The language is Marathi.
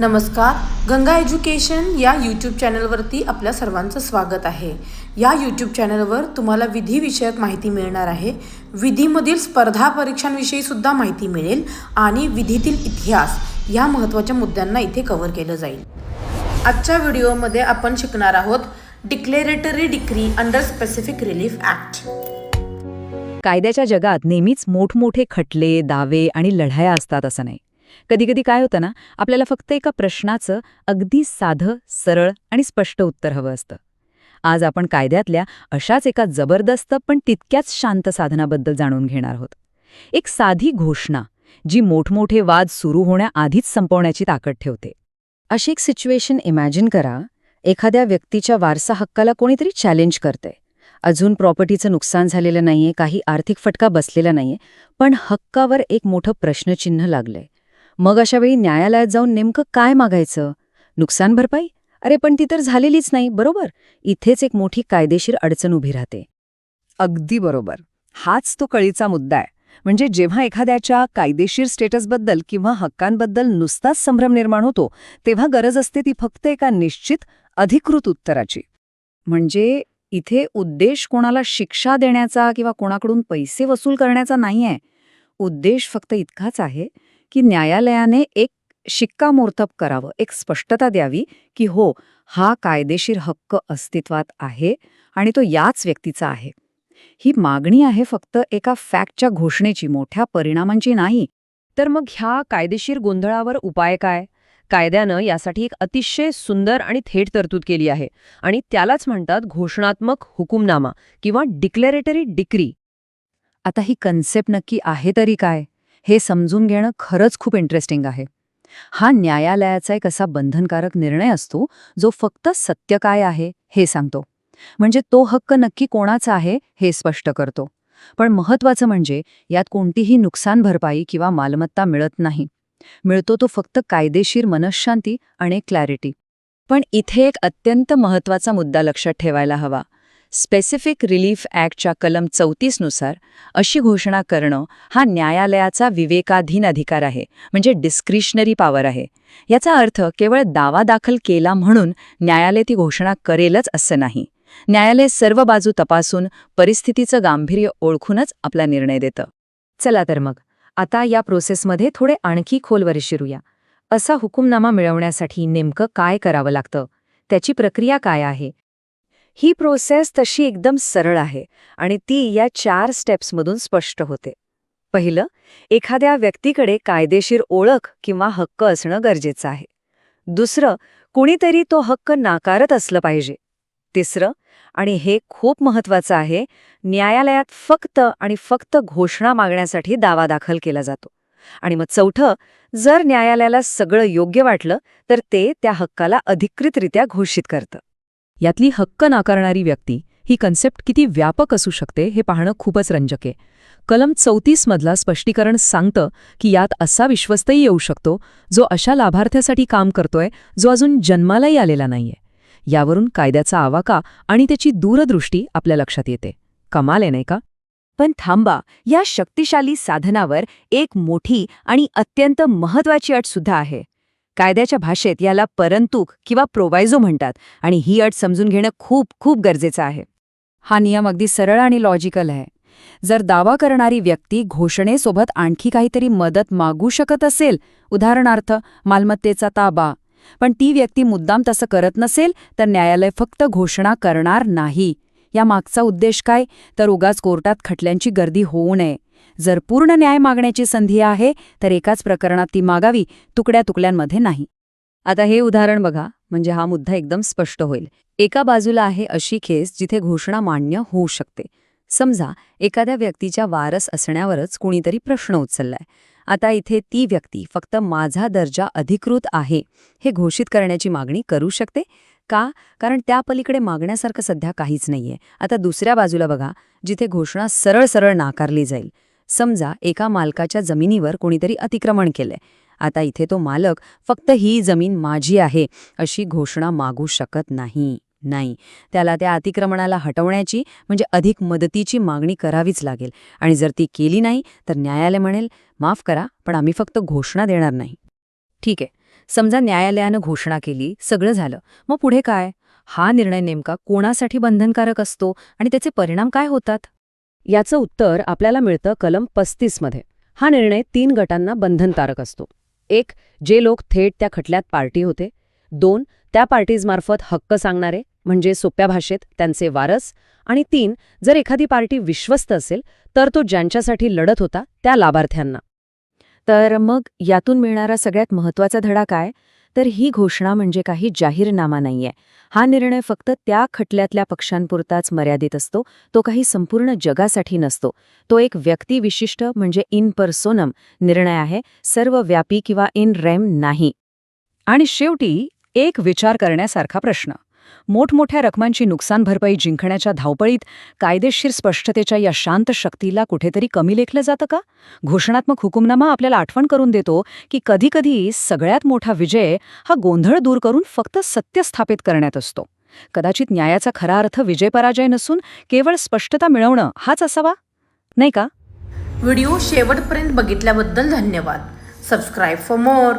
नमस्कार. गंगा एज्युकेशन या यूट्यूब चॅनलवरती आपल्या सर्वांचं स्वागत आहे. या यूट्यूब चॅनलवर तुम्हाला विधिविषयक माहिती मिळणार आहे. विधीमधील स्पर्धा परीक्षांविषयी सुद्धा माहिती मिळेल आणि विधीतील इतिहास या महत्त्वाच्या मुद्द्यांना इथे कव्हर केलं जाईल. आजच्या व्हिडिओमध्ये आपण शिकणार आहोत declaratory decree under specific relief act. कायद्याच्या जगात नेहमीच मोठमोठे खटले, दावे आणि लढाया असतात असं नाही. कधीकधी काय होतं ना, आपल्याला फक्त एका प्रश्नाचं अगदी साधं, सरळ आणि स्पष्ट उत्तर हवं असतं. आज आपण कायद्यातल्या अशाच एका जबरदस्त पण तितक्याच शांत साधनाबद्दल जाणून घेणार आहोत. एक साधी घोषणा जी मोठमोठे वाद सुरू होण्याआधीच संपवण्याची ताकद ठेवते. अशी एक सिच्युएशन इमॅजिन करा. एखाद्या व्यक्तीच्या वारसा हक्काला कोणीतरी चॅलेंज करते. अजून प्रॉपर्टीचं नुकसान झालेलं नाहीये, काही आर्थिक फटका बसलेला नाहीये, पण हक्कावर एक मोठं प्रश्नचिन्ह लागलंय. मग अशा वेळी न्यायालयात जाऊन नेमकं काय मागायचं? नुकसान भरपाई? अरे पण ती तर झालेलीच नाही, बरोबर? इथेच एक मोठी कायदेशीर अडचण उभी राहते. अगदी बरोबर. हाच तो कळीचा मुद्दा आहे. म्हणजे जेव्हा एखाद्याच्या कायदेशीर स्टेटसबद्दल किंवा हक्कांबद्दल नुसताच संभ्रम निर्माण होतो, तेव्हा गरज असते ती फक्त एका निश्चित, अधिकृत उत्तराची. म्हणजे इथे उद्देश कोणाला शिक्षा देण्याचा किंवा कोणाकडून पैसे वसूल करण्याचा नाहीये. उद्देश फक्त इतकाच आहे की न्यायालयाने एक शिक्कामोर्तब करावं, एक स्पष्टता द्यावी की हो, हा कायदेशीर हक्क अस्तित्वात आहे आणि तो याच व्यक्तीचा आहे. ही मागणी आहे फक्त एका फॅक्टच्या घोषणेची, मोठ्या परिणामांची नाही. तर मग ह्या कायदेशीर गोंधळावर उपाय काय? कायद्यानं यासाठी एक अतिशय सुंदर आणि थेट तरतूद केली आहे आणि त्यालाच म्हणतात घोषणात्मक हुकुमनामा किंवा डिक्लेरेटरी डिक्री. आता ही कन्सेप्ट नक्की आहे तरी काय, हे समजून घेणं खरंच खूप इंटरेस्टिंग आहे. हा न्यायालयाचा एक असा बंधनकारक निर्णय असतो जो फक्त सत्य काय आहे हे सांगतो. म्हणजे तो हक्क नक्की कोणाचा आहे हे स्पष्ट करतो. पण महत्त्वाचं म्हणजे यात कोणतीही नुकसान भरपाई किंवा मालमत्ता मिळत नाही. मिळतो तो फक्त कायदेशीर मनःशांती आणि क्लॅरिटी. पण इथे एक अत्यंत महत्त्वाचा मुद्दा लक्षात ठेवायला हवा. स्पेसिफिक रिलीफ ॲक्टच्या कलम 34 नुसार अशी घोषणा करणं हा न्यायालयाचा विवेकाधीन अधिकार आहे, म्हणजे डिस्क्रिशनरी पॉवर आहे. याचा अर्थ केवळ दावा दाखल केला म्हणून न्यायालय ती घोषणा करेलच असं नाही. न्यायालय सर्व बाजू तपासून परिस्थितीचं गांभीर्य ओळखूनच आपला निर्णय देतं. चला तर मग आता या प्रोसेसमध्ये थोडे आणखी खोलवर शिरूया. असा हुकुमनामा मिळवण्यासाठी नेमकं काय करावं लागतं? त्याची प्रक्रिया काय आहे? ही प्रोसेस तशी एकदम सरळ आहे आणि ती या 4 स्टेप्समधून स्पष्ट होते. पहिलं, एखाद्या व्यक्तीकडे कायदेशीर ओळख किंवा हक्क असणं गरजेचं आहे. दुसरं, कुणीतरी तो हक्क नाकारत असलं पाहिजे. तिसरं, आणि हे खूप महत्त्वाचं आहे, न्यायालयात फक्त आणि फक्त घोषणा मागण्यासाठी दावा दाखल केला जातो. आणि मग चौथं, जर न्यायालयाला सगळं योग्य वाटलं तर ते त्या हक्काला अधिकृतरित्या घोषित करतं. यातली हक्क नाकारणारी व्यक्ती ही कन्सेप्ट किती व्यापक असू शकते हे पाहणं खूपच रंजक आहे. कलम 34 मधला स्पष्टीकरण सांगतं की यात असा विश्वस्तही येऊ शकतो जो अशा लाभार्थ्यासाठी काम करतोय जो अजून जन्मालाही आलेला नाहीये. यावरून कायद्याचा आवाका आणि त्याची दूरदृष्टी आपल्या लक्षात येते. कमाल आहे नाही का? पण थांबा, या शक्तिशाली साधनावर एक मोठी आणि अत्यंत महत्त्वाची अट सुद्धा आहे. कायद्याच्या भाषेत याला परंतुक किंवा प्रोवायझो म्हणतात आणि ही अट समजून घेणं खूप खूप गरजेचं आहे. हा नियम अगदी सरळ आणि लॉजिकल आहे. जर दावा करणारी व्यक्ती घोषणेसोबत आणखी काहीतरी मदत मागू शकत असेल, उदाहरणार्थ मालमत्तेचा ताबा, पण ती व्यक्ती मुद्दाम तसं करत नसेल, तर न्यायालय फक्त घोषणा करणार नाही. या मागचा उद्देश काय? तर उगाच कोर्टात खटल्यांची गर्दी होऊ नये. जर पूर्ण न्याय मागण्याची संधी आहे तर एकाच प्रकरणात ती मागावी, तुकड्या तुकड्यांमध्ये नाही. आता हे उदाहरण बघा, म्हणजे हा मुद्दा एकदम स्पष्ट होईल. एका बाजूला आहे अशी केस जिथे घोषणा मान्य होऊ शकते. समजा एखाद्या व्यक्तीच्या वारस असण्यावरच कुणीतरी प्रश्न उचललाय. आता इथे ती व्यक्ती फक्त माझा दर्जा अधिकृत आहे हे घोषित करण्याची मागणी करू शकते. का? कारण त्या पलीकडे मागण्यासारखं सध्या काहीच नाहीये. आता दुसऱ्या बाजूला बघा, जिथे घोषणा सरळ सरळ नाकारली जाईल. समजा एका मालकाच्या जमिनीवर कोणीतरी अतिक्रमण केलंय. आता इथे तो मालक फक्त ही जमीन माझी आहे अशी घोषणा मागू शकत नाही. त्याला त्या अतिक्रमणाला हटवण्याची म्हणजे अधिक मदतीची मागणी करावीच लागेल. आणि जर ती केली नाही तर न्यायालय म्हणेल, माफ करा, पण आम्ही फक्त घोषणा देणार नाही. ठीक आहे, समजा न्यायालयानं घोषणा केली, सगळं झालं. मग पुढे काय? हा निर्णय नेमका कोणासाठी बंधनकारक असतो आणि त्याचे परिणाम काय होतात? याचं उत्तर आपल्याला मिळतं कलम 35 मध्ये. हा निर्णय 3 गटांना बंधनकारक असतो. 1. जे लोक थेट त्या खटल्यात पार्टी होते. 2. त्या पार्टीजमार्फत हक्क सांगणारे, म्हणजे सोप्या भाषेत त्यांचे वारस. आणि 3. जर एखादी पार्टी विश्वस्त असेल तर तो ज्यांच्यासाठी लढत होता त्या लाभार्थ्यांना. तर मग यातून मिळणारा सगळ्यात महत्त्वाचा धडा काय? तर ही घोषणा म्हणजे काही जाहीरनामा नाहीये. हा निर्णय फक्त त्या खटल्यातल्या पक्षांपुरताच मर्यादित असतो. तो काही संपूर्ण जगासाठी नसतो. तो एक व्यक्तिविशिष्ट म्हणजे इन पर्सोनम निर्णय आहे, सर्वव्यापी किंवा इन रेम नाही. आणि शेवटी एक विचार करण्यासारखा प्रश्न. मोठमोठ्या रकमांची नुकसान भरपाई जिंकण्याच्या धावपळीत कायदेशीर स्पष्टतेच्या या शांत शक्तीला कुठेतरी कमी लेखलं जातं का? घोषणात्मक हुकुमनामा आपल्याला आठवण करून देतो की कधीकधी सगळ्यात मोठा विजय हा गोंधळ दूर करून फक्त सत्य स्थापित करण्यात असतो. कदाचित न्यायाचा खरा अर्थ विजय-पराजय नसून केवळ स्पष्टता मिळवणं हाच असावा, नाही का? व्हिडिओ शेवटपर्यंत बघितल्याबद्दल धन्यवाद. Subscribe for more.